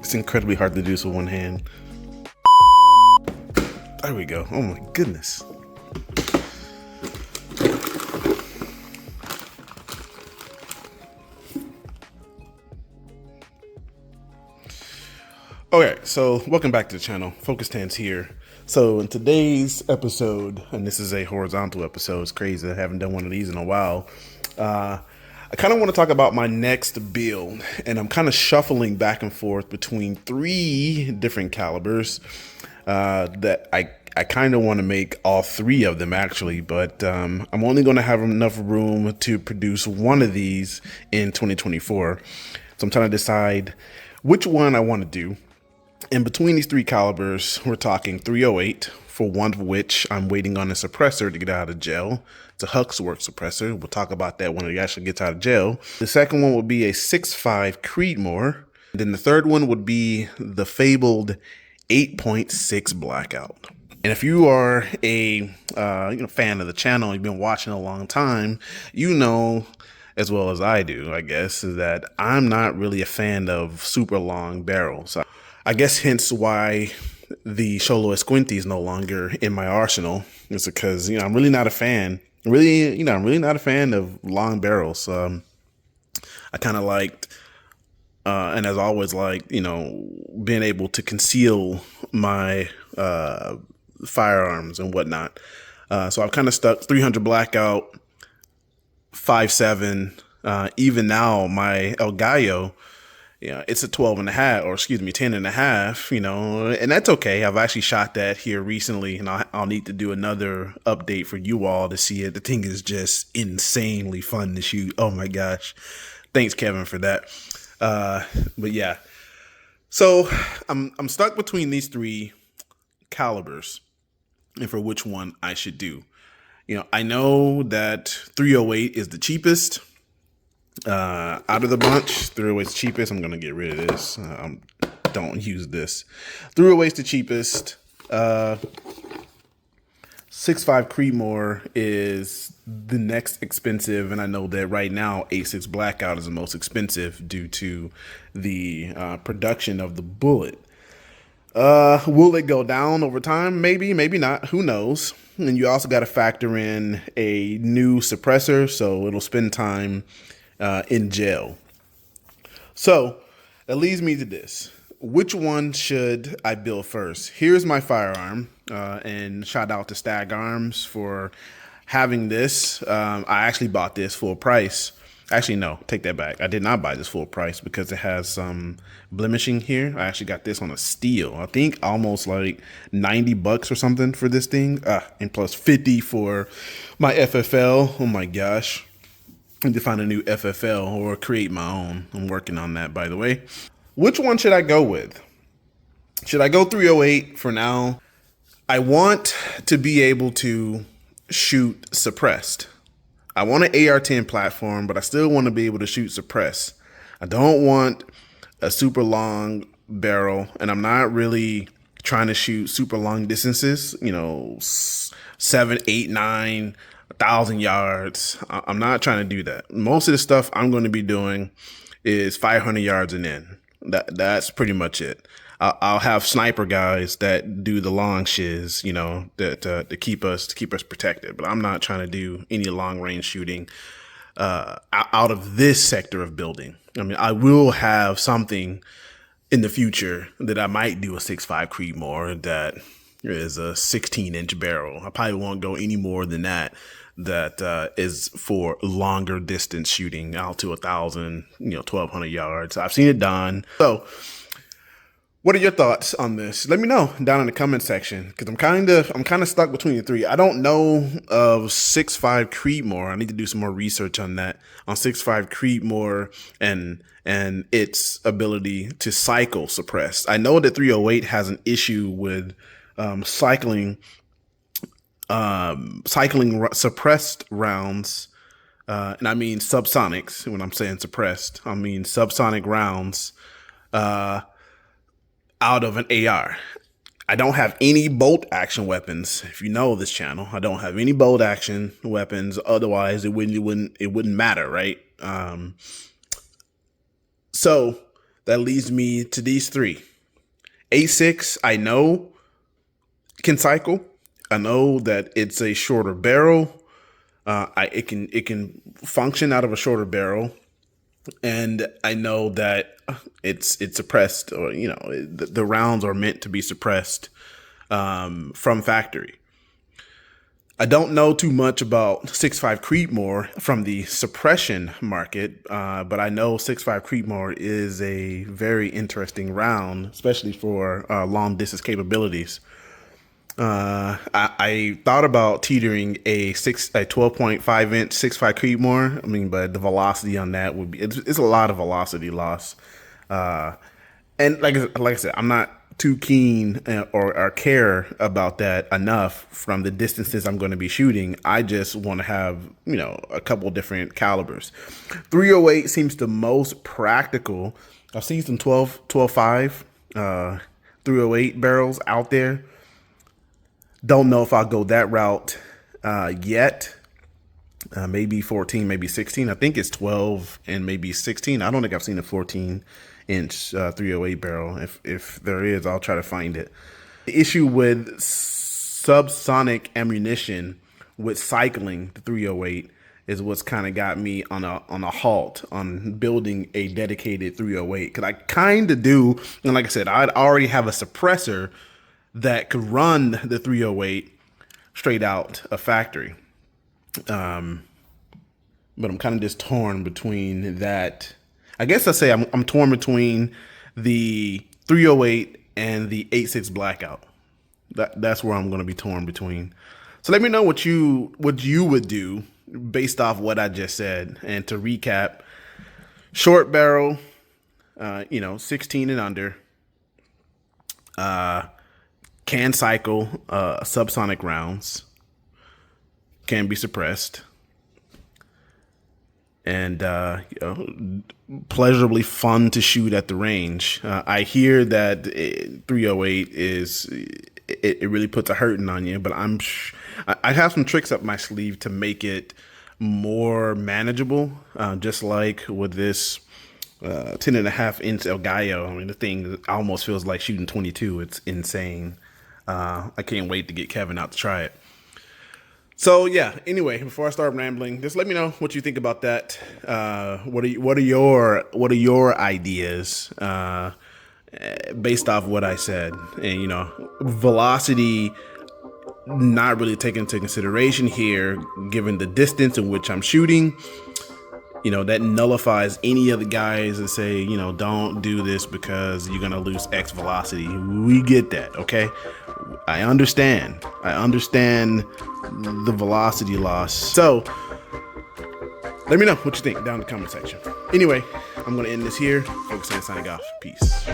It's incredibly hard to do this with one hand. There we go. Oh my goodness. Okay, so welcome back to the channel. Focus Stance here. So in today's episode, and this is a horizontal episode, it's crazy, I haven't done one of these in a while. I kind of want to talk about my next build, and I'm kind of shuffling back and forth between 3 different calibers that I kind of want to make all 3 of them actually, but I'm only going to have enough room to produce one of these in 2024. So I'm trying to decide which one I want to do. And between these 3 calibers, we're talking 308, for one of which I'm waiting on a suppressor to get out of jail. It's a Huxworks suppressor. We'll talk about that when it actually gets out of jail. The second one would be a 6.5 Creedmoor. And then the third one would be the fabled 8.6 Blackout. And if you are a fan of the channel, you've been watching a long time, you know, as well as I do, I guess, is that I'm not really a fan of super long barrels. I guess hence why the Xolo Escuinte is no longer in my arsenal. It's because, I'm really not a fan. I'm really not a fan of long barrels. I kind of liked, and as always, being able to conceal my firearms and whatnot. So I've kind of stuck 300 Blackout, 5.7. Even now, my El Gallo, it's a 10 and a half, and that's okay. I've actually shot that here recently, and I'll need to do another update for you all to see it. The thing is just insanely fun to shoot. Oh my gosh. Thanks, Kevin, for that. But yeah, so I'm stuck between these 3 calibers and for which one I should do. I know that 308 is the cheapest. Out of the bunch, 308 is cheapest. I'm gonna get rid of this. Don't use this. 308 is the cheapest. 6.5 Creedmoor is the next expensive, and I know that right now 8.6 Blackout is the most expensive due to the production of the bullet. Will it go down over time? Maybe, maybe not. Who knows? And you also got to factor in a new suppressor, so it'll spend time in jail. So that leads me to this. Which one should I build first? Here's my firearm, and shout out to Stag Arms for having this. I actually bought this full price. Actually, no, take that back. I did not buy this full price because it has some blemishing here. I actually got this on a steal. I think almost like $90 or something for this thing. And plus 50 for my FFL. Oh my gosh. I need to find a new FFL or create my own. I'm working on that, by the way. Which one should I go with? Should I go 308 for now? I want to be able to shoot suppressed. I want an AR-10 platform, but I still want to be able to shoot suppressed. I don't want a super long barrel, and I'm not really trying to shoot super long distances, 7, 8, 9, 1,000 yards. I'm not trying to do that. Most of the stuff I'm going to be doing is 500 yards and in. That's pretty much it. I'll have sniper guys that do the long shiz, to keep us protected. But I'm not trying to do any long range shooting out of this sector of building. I mean, I will have something in the future that I might do a 6.5 Creedmoor that is a 16-inch barrel. I probably won't go any more than that. That is for longer distance shooting out to 1,000, 1,200 yards. I've seen it done. So what are your thoughts on this? Let me know down in the comment section, because I'm kind of stuck between the 3. I don't know of 6.5 Creedmoor. I need to do some more research on that, on 6.5 Creedmoor and its ability to cycle suppressed. I know that 308 has an issue with cycling suppressed rounds, and I mean subsonics. When I'm saying suppressed, I mean subsonic rounds out of an AR. I don't have any bolt action weapons. If you know this channel, I don't have any bolt action weapons. Otherwise, it wouldn't matter, right? So That leads me to these three. 8.6, I know can cycle. I know that it's a shorter barrel. It can function out of a shorter barrel, and I know that it's suppressed, or the rounds are meant to be suppressed from factory. I don't know too much about 6.5 Creedmoor from the suppression market, but I know 6.5 Creedmoor is a very interesting round, especially for long distance capabilities. I thought about teetering a 12.5 inch 6.5 Creedmoor. I mean, but the velocity on that would be, it's a lot of velocity loss. And like I said, I'm not too keen or care about that enough from the distances I'm going to be shooting. I just want to have, a couple different calibers. 308 seems the most practical. I've seen some 12.5, 308 barrels out there. Don't know if I'll go that route yet. Maybe 14, maybe 16. I think it's 12 and maybe 16. I don't think I've seen a 14-inch 308 barrel. If there is, I'll try to find it. The issue with subsonic ammunition with cycling the 308 is what's kind of got me on a halt on building a dedicated 308, because I kind of do. And like I said, I'd already have a suppressor that could run the 308 straight out of factory. But I'm kind of just torn between that. I guess I say I'm torn between the 308 and the 8.6 Blackout. That's where I'm going to be torn between. So let me know what you would do based off what I just said. And to recap, short barrel, 16 and under, can cycle subsonic rounds, can be suppressed, and pleasurably fun to shoot at the range. I hear that 308 it really puts a hurting on you, but I have some tricks up my sleeve to make it more manageable, just like with this 10.5 inch El Gallo. I mean, the thing almost feels like shooting 22. It's insane. I can't wait to get Kevin out to try it. So yeah, anyway, before I start rambling, just let me know what you think about that. What are your ideas based off what I said? And velocity not really taken into consideration here, given the distance in which I'm shooting. That nullifies any of the guys that say, don't do this because you're going to lose X velocity. We get that, okay? I understand the velocity loss. So let me know what you think down in the comment section. Anyway, I'm going to end this here. Focus on signing off. Peace.